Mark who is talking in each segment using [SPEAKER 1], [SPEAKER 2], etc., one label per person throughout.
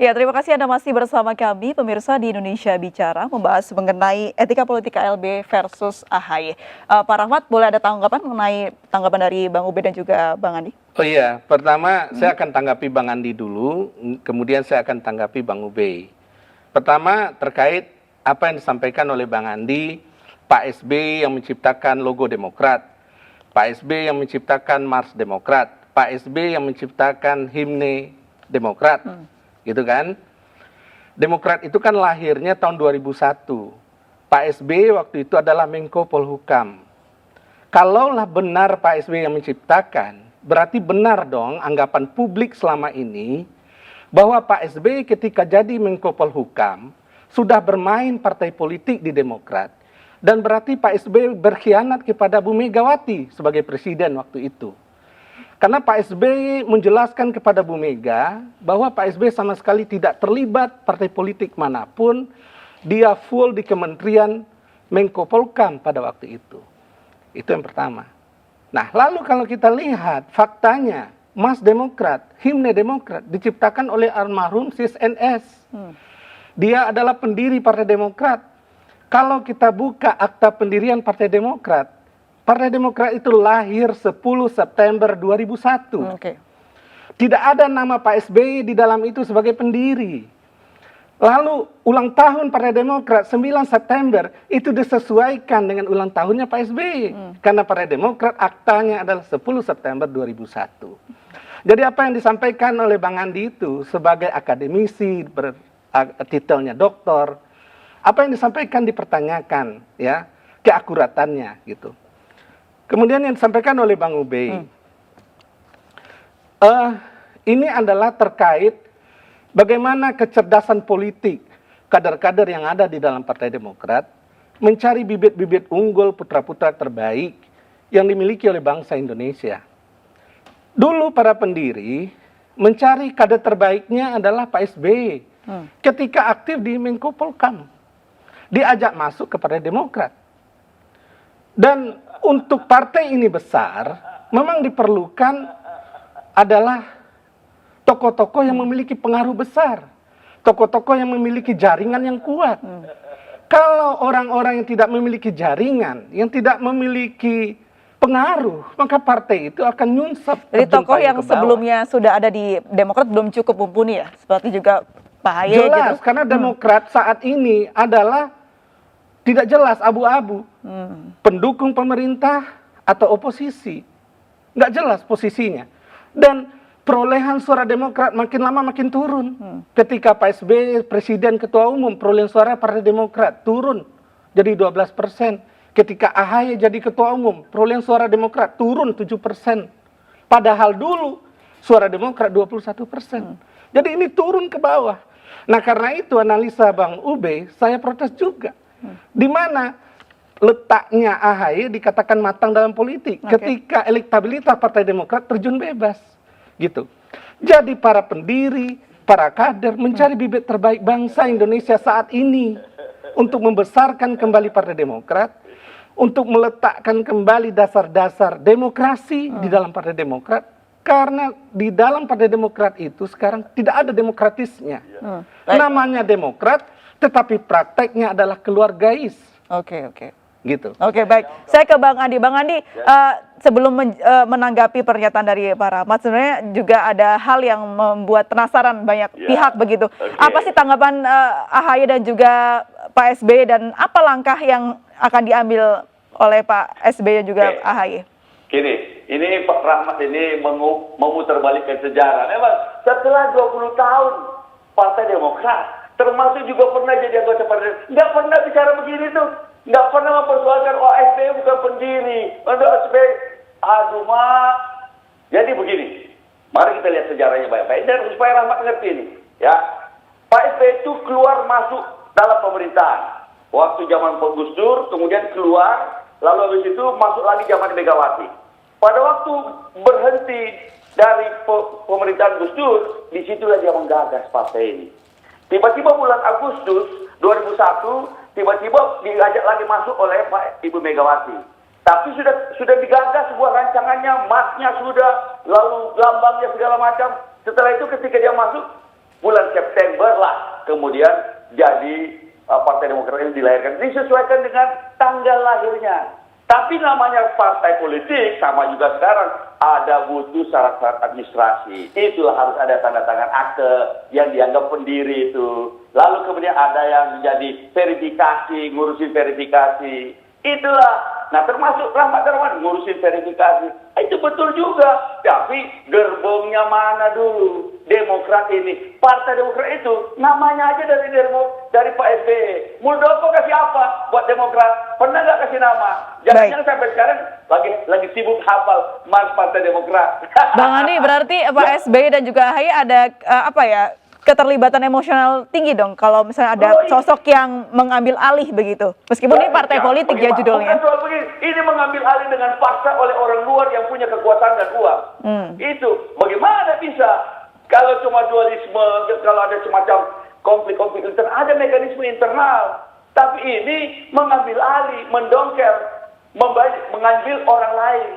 [SPEAKER 1] Ya, terima kasih Anda masih bersama kami, pemirsa di Indonesia Bicara, membahas mengenai etika politik KLB versus AHY. Pak Rahmat, boleh ada tanggapan mengenai tanggapan dari Bang Ube dan juga Bang Andi?
[SPEAKER 2] Oh iya, pertama saya akan tanggapi Bang Andi dulu, kemudian saya akan tanggapi Bang Ube. Pertama, terkait apa yang disampaikan oleh Bang Andi, Pak SB yang menciptakan logo Demokrat, Pak SB yang menciptakan Mars Demokrat, Pak SB yang menciptakan himne Demokrat, gitu kan? Demokrat itu kan lahirnya tahun 2001. Pak SB waktu itu adalah Menko Polhukam. Kalaulah benar Pak SB yang menciptakan, berarti benar dong anggapan publik selama ini bahwa Pak SB ketika jadi Menko Polhukam sudah bermain partai politik di Demokrat, dan berarti Pak SB berkhianat kepada Bu Megawati sebagai presiden waktu itu. Karena Pak SB menjelaskan kepada Bu Mega bahwa Pak SB sama sekali tidak terlibat partai politik manapun, dia full di Kementerian Menko Polhukam pada waktu itu. Itu yang pertama. Nah, lalu kalau kita lihat faktanya, Mas Demokrat, himne Demokrat diciptakan oleh almarhum Sis NS. Dia adalah pendiri Partai Demokrat. Kalau kita buka akta pendirian Partai Demokrat itu lahir 10 September 2001. Tidak ada nama Pak SBY di dalam itu sebagai pendiri. Lalu ulang tahun Partai Demokrat 9 September itu disesuaikan dengan ulang tahunnya Pak SBY. Karena Partai Demokrat aktanya adalah 10 September 2001. Jadi apa yang disampaikan oleh Bang Andi itu sebagai akademisi, titelnya doktor, apa yang disampaikan dipertanyakan, ya, keakuratannya gitu. Kemudian yang disampaikan oleh Bang Ube, ini adalah terkait bagaimana kecerdasan politik kader-kader yang ada di dalam Partai Demokrat mencari bibit-bibit unggul putra-putra terbaik yang dimiliki oleh bangsa Indonesia. Dulu para pendiri mencari kader terbaiknya adalah Pak SBY. Ketika aktif di Menko Polhukam, diajak masuk ke Partai Demokrat. Dan untuk partai ini besar, memang diperlukan adalah tokoh-tokoh yang memiliki pengaruh besar, tokoh-tokoh yang memiliki jaringan yang kuat. Kalau orang-orang yang tidak memiliki jaringan, yang tidak memiliki pengaruh, maka partai itu akan nyunsap.
[SPEAKER 1] Jadi tokoh yang sebelumnya sudah ada di Demokrat belum cukup mumpuni ya, seperti juga Pak Ahy
[SPEAKER 2] jelas,
[SPEAKER 1] gitu.
[SPEAKER 2] karena Demokrat saat ini adalah tidak jelas, abu-abu. Pendukung pemerintah atau oposisi. Nggak jelas posisinya. Dan perolehan suara Demokrat makin lama makin turun. Ketika Pak SBY presiden ketua umum, perolehan suara Partai Demokrat turun jadi 12%. Ketika AHY jadi ketua umum, perolehan suara Demokrat turun 7%. Padahal dulu suara Demokrat 21%. Jadi ini turun ke bawah. Nah, karena itu analisa Bang Ube, saya protes juga. Di mana letaknya AHY dikatakan matang dalam politik ketika elektabilitas Partai Demokrat terjun bebas, gitu. Jadi para pendiri, para kader mencari bibit terbaik bangsa Indonesia saat ini untuk membesarkan kembali Partai Demokrat, untuk meletakkan kembali dasar-dasar demokrasi di dalam Partai Demokrat, karena di dalam Partai Demokrat itu sekarang tidak ada demokratisnya. Namanya Demokrat, tetapi prakteknya adalah keluargais. Gitu.
[SPEAKER 1] Oke, baik. Saya ke Bang Andi. Bang Andi, sebelum menanggapi pernyataan dari Pak Rahmat, sebenarnya juga ada hal yang membuat penasaran banyak pihak begitu. Apa sih tanggapan AHY dan juga Pak SBY, dan apa langkah yang akan diambil oleh Pak SBY dan juga AHY?
[SPEAKER 3] Gini, ini Pak Rahmat ini memutarbalikkan sejarah. Memang setelah 20 tahun Partai Demokrat, termasuk juga pernah jadi anggota partai, nggak pernah bicara begini tuh. Nggak pernah mempersoalkan SBY bukan pendiri. Untuk SBY, aduh mak. Jadi begini, mari kita lihat sejarahnya baik-baik dan supaya Rahmat ngerti ini. Ya, Pak SBY itu keluar masuk dalam pemerintahan. Waktu zaman Pak Gus Dur, kemudian keluar, lalu habis itu masuk lagi zaman Megawati. Pada waktu berhenti dari pemerintahan Gus Dur, disitulah dia menggagas partai ini. Tiba-tiba bulan Agustus 2001, tiba-tiba diajak lagi masuk oleh Pak Ibu Megawati. Tapi sudah digagas sebuah rancangannya, masnya sudah, lalu lambangnya segala macam. Setelah itu ketika dia masuk, bulan September lah kemudian jadi Partai Demokrat ini dilahirkan. Disesuaikan dengan tanggal lahirnya. Tapi namanya partai politik, sama juga sekarang, ada butuh syarat-syarat administrasi. Itulah harus ada tanda tangan akte yang dianggap pendiri itu. Lalu kemudian ada yang menjadi verifikasi, ngurusin verifikasi. Itulah. Nah termasuk Rahmat Darmawan ngurusin verifikasi. Itu betul juga. Tapi gerbongnya mana dulu? Demokrat ini. Partai Demokrat itu namanya aja dari Pak SBY. Muldoko kasih apa buat Demokrat? Pernah nggak kasih nama? Jangan-jangan sampai sekarang lagi sibuk hafal Mas Partai Demokrat.
[SPEAKER 1] Bang Andi, berarti Pak SBY dan juga AHY ada keterlibatan emosional tinggi dong kalau misalnya ada sosok yang mengambil alih begitu. Meskipun ini partai politik ya judulnya.
[SPEAKER 3] Bukan soal begini. Ini mengambil alih dengan paksa oleh orang luar yang punya kekuasaan dan uang. Itu bagaimana bisa? Kalau cuma dualisme, kalau ada semacam konflik-konflik internal, ada mekanisme internal. Tapi ini mengambil alih, mendongker, mengambil orang lain.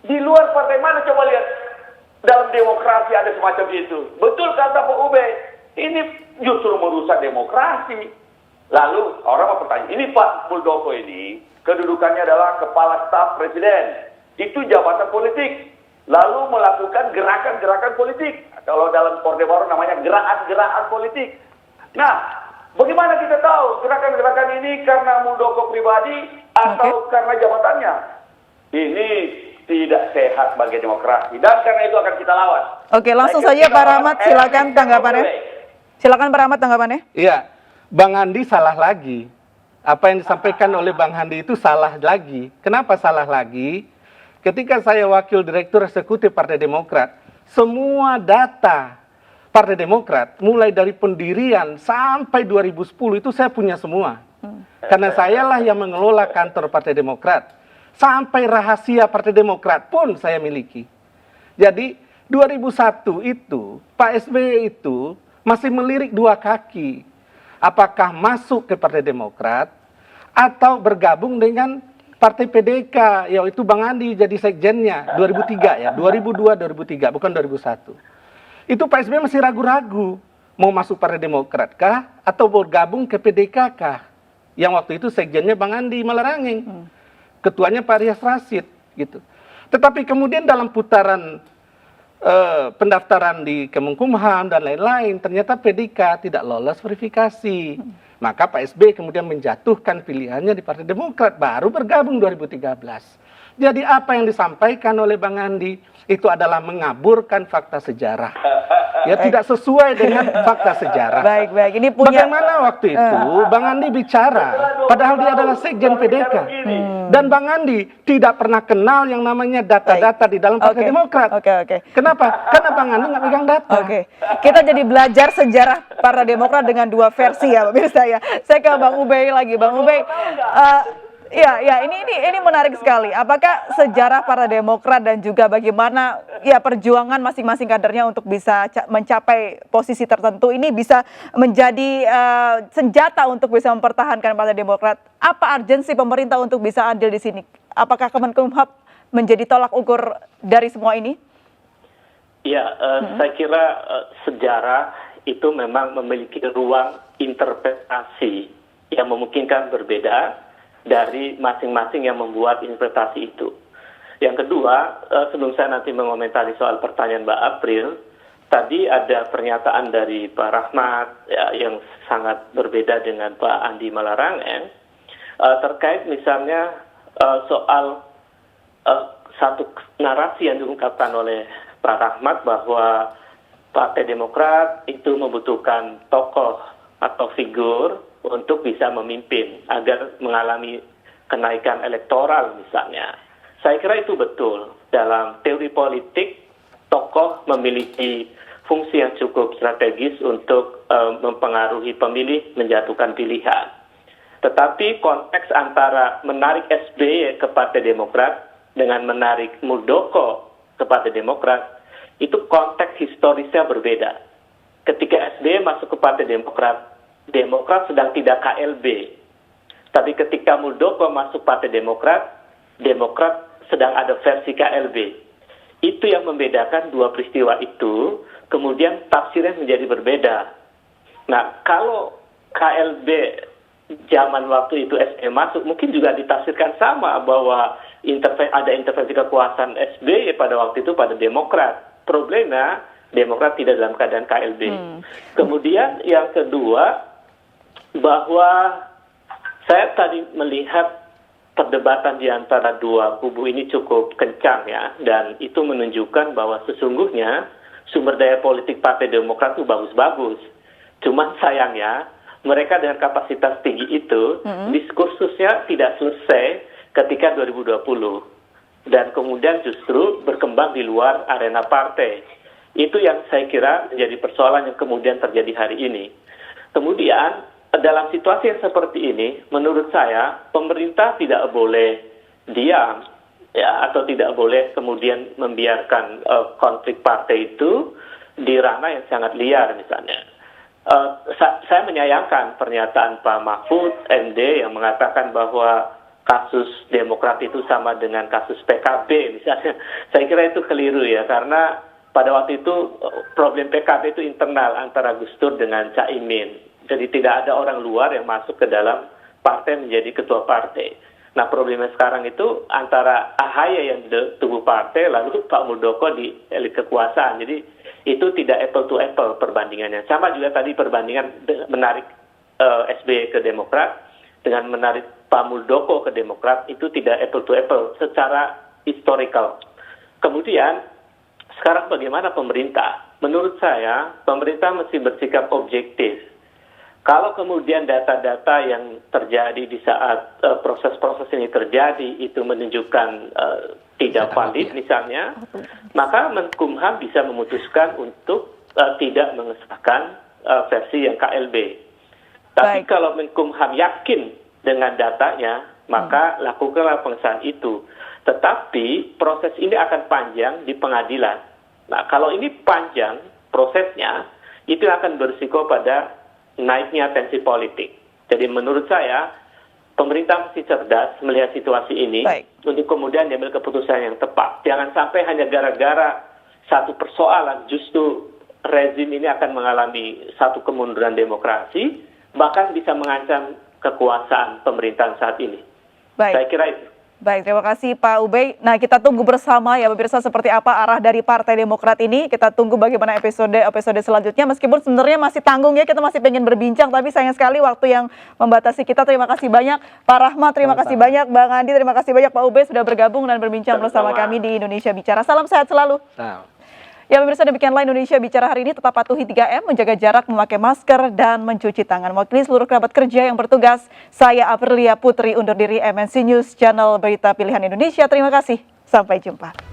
[SPEAKER 3] Di luar partai mana coba lihat? Dalam demokrasi ada semacam itu. Betul kata Pak Ube, ini justru merusak demokrasi. Lalu orang mau bertanya, ini Pak Muldoko ini kedudukannya adalah Kepala Staf Presiden. Itu jabatan politik. Lalu melakukan gerakan-gerakan politik. Kalau dalam Orde Baru namanya gerakan-gerakan politik. Nah, bagaimana kita tahu gerakan-gerakan ini karena Muldoko pribadi atau karena jabatannya? Ini tidak sehat bagi demokrasi. Dan karena itu akan kita lawan.
[SPEAKER 1] Oke, langsung saja Pak Rahmat, silakan tanggapannya. Silakan Pak Rahmat tanggapannya.
[SPEAKER 2] Iya, Bang Andi salah lagi. Apa yang disampaikan oleh Bang Andi itu salah lagi. Kenapa salah lagi? Ketika saya wakil direktur eksekutif Partai Demokrat, semua data Partai Demokrat, mulai dari pendirian sampai 2010 itu saya punya semua. Karena sayalah yang mengelola kantor Partai Demokrat. Sampai rahasia Partai Demokrat pun saya miliki. Jadi 2001 itu Pak SBY itu masih melirik dua kaki. Apakah masuk ke Partai Demokrat atau bergabung dengan Partai PDK, yaitu Bang Andi jadi sekjennya 2003 ya, 2002-2003 bukan 2001. Itu Pak SBY masih ragu-ragu mau masuk Partai Demokrat kah atau bergabung ke PDK kah? Yang waktu itu sekjennya Bang Andi Malarangeng. Ketuanya Pak Rias Rasid gitu. Tetapi kemudian dalam putaran pendaftaran di Kemenkumham dan lain-lain, ternyata PDK tidak lolos verifikasi. Maka Pak SBY kemudian menjatuhkan pilihannya di Partai Demokrat, baru bergabung 2013. Jadi apa yang disampaikan oleh Bang Andi itu adalah mengaburkan fakta sejarah. Ya tidak sesuai dengan fakta sejarah.
[SPEAKER 1] Baik. Ini punya
[SPEAKER 2] Bagaimana waktu itu Bang Andi bicara, padahal dia adalah sekjen PDK. Dan Bang Andi tidak pernah kenal yang namanya data-data di dalam Partai Demokrat.
[SPEAKER 1] Oke.
[SPEAKER 2] Kenapa? Karena Bang Andi nggak pegang data.
[SPEAKER 1] Oke. Kita jadi belajar sejarah Partai Demokrat dengan dua versi ya, pemirsa ya. Saya ke Bang Ubey lagi. Bang Ubey, ini menarik sekali. Apakah sejarah Partai Demokrat dan juga bagaimana ya perjuangan masing-masing kadernya untuk bisa mencapai posisi tertentu ini bisa menjadi senjata untuk bisa mempertahankan Partai Demokrat? Apa urgensi pemerintah untuk bisa adil di sini? Apakah Kemenkumham menjadi tolak ukur dari semua ini?
[SPEAKER 4] Ya, saya kira sejarah itu memang memiliki ruang interpretasi yang memungkinkan berbeda dari masing-masing yang membuat interpretasi itu. Yang kedua, sebelum saya nanti mengomentari soal pertanyaan Mbak April, tadi ada pernyataan dari Pak Rahmat ya, yang sangat berbeda dengan Pak Andi Malarangeng terkait misalnya soal satu narasi yang diungkapkan oleh Pak Rahmat bahwa Partai Demokrat itu membutuhkan tokoh atau figur untuk bisa memimpin agar mengalami kenaikan elektoral misalnya. Saya kira itu betul. Dalam teori politik, tokoh memiliki fungsi yang cukup strategis untuk mempengaruhi pemilih menjatuhkan pilihan. Tetapi konteks antara menarik SBY ke Partai Demokrat dengan menarik Muldoko ke Partai Demokrat, itu konteks historisnya berbeda. Ketika SBY masuk ke Partai Demokrat, Demokrat sedang tidak KLB. Tapi ketika Muldoko masuk Partai Demokrat, Demokrat sedang ada versi KLB. Itu yang membedakan dua peristiwa itu. kemudian tafsirnya menjadi berbeda. Nah, kalau KLB zaman waktu itu SBY masuk, mungkin juga ditafsirkan sama bahwa ada intervensi kekuasaan SBY pada waktu itu pada Demokrat. Problemnya Demokrat tidak dalam keadaan KLB. Kemudian yang kedua, bahwa saya tadi melihat perdebatan di antara dua kubu ini cukup kencang ya, dan itu menunjukkan bahwa sesungguhnya sumber daya politik Partai Demokrat itu bagus-bagus. Cuman sayangnya mereka dengan kapasitas tinggi itu diskursusnya tidak selesai ketika 2020 dan kemudian justru berkembang di luar arena partai. Itu yang saya kira menjadi persoalan yang kemudian terjadi hari ini. Kemudian dalam situasi yang seperti ini, menurut saya pemerintah tidak boleh diam ya, atau tidak boleh kemudian membiarkan konflik partai itu di ranah yang sangat liar misalnya. Saya menyayangkan pernyataan Pak Mahfud MD yang mengatakan bahwa kasus Demokrat itu sama dengan kasus PKB misalnya. Saya kira itu keliru ya, karena pada waktu itu problem PKB itu internal antara Gus Dur dengan Caimin. Jadi tidak ada orang luar yang masuk ke dalam partai menjadi ketua partai. Nah, problemnya sekarang itu antara AHY yang di tubuh partai lalu Pak Muldoko di elit kekuasaan. Jadi itu tidak apple to apple perbandingannya. Sama juga tadi perbandingan menarik SBY ke Demokrat dengan menarik Pak Muldoko ke Demokrat itu tidak apple to apple secara historical. Kemudian sekarang bagaimana pemerintah? Menurut saya pemerintah mesti bersikap objektif. Kalau kemudian data-data yang terjadi di saat proses-proses ini terjadi itu menunjukkan tidak valid misalnya, maka Menkumham bisa memutuskan untuk tidak mengesahkan versi yang KLB. Tapi kalau Menkumham yakin dengan datanya, maka lakukanlah pengesahan itu. Tetapi proses ini akan panjang di pengadilan. Nah, kalau ini panjang prosesnya, itu akan berisiko pada naiknya tensi politik. Jadi menurut saya pemerintah mesti cerdas melihat situasi ini untuk kemudian diambil keputusan yang tepat. Jangan sampai hanya gara-gara satu persoalan justru rezim ini akan mengalami satu kemunduran demokrasi, bahkan bisa mengancam kekuasaan pemerintahan saat ini. Saya kira itu.
[SPEAKER 1] Baik, terima kasih Pak Ubay. Nah, kita tunggu bersama ya pemirsa seperti apa arah dari Partai Demokrat ini. Kita tunggu bagaimana episode selanjutnya. Meskipun sebenarnya masih tanggung ya, kita masih pengen berbincang, tapi sayang sekali waktu yang membatasi kita. Terima kasih banyak Pak Rahmat, terima kasih banyak Bang Andi, terima kasih banyak Pak Ubay sudah bergabung dan berbincang bersama kami di Indonesia Bicara. Salam sehat selalu. Ya pemirsa, demikianlah Indonesia Bicara hari ini. Tetap patuhi 3M, menjaga jarak, memakai masker, dan mencuci tangan. Mewakili seluruh kerabat kerja yang bertugas, saya Aprilia Putri undur diri. MNC News, channel berita pilihan Indonesia. Terima kasih, sampai jumpa.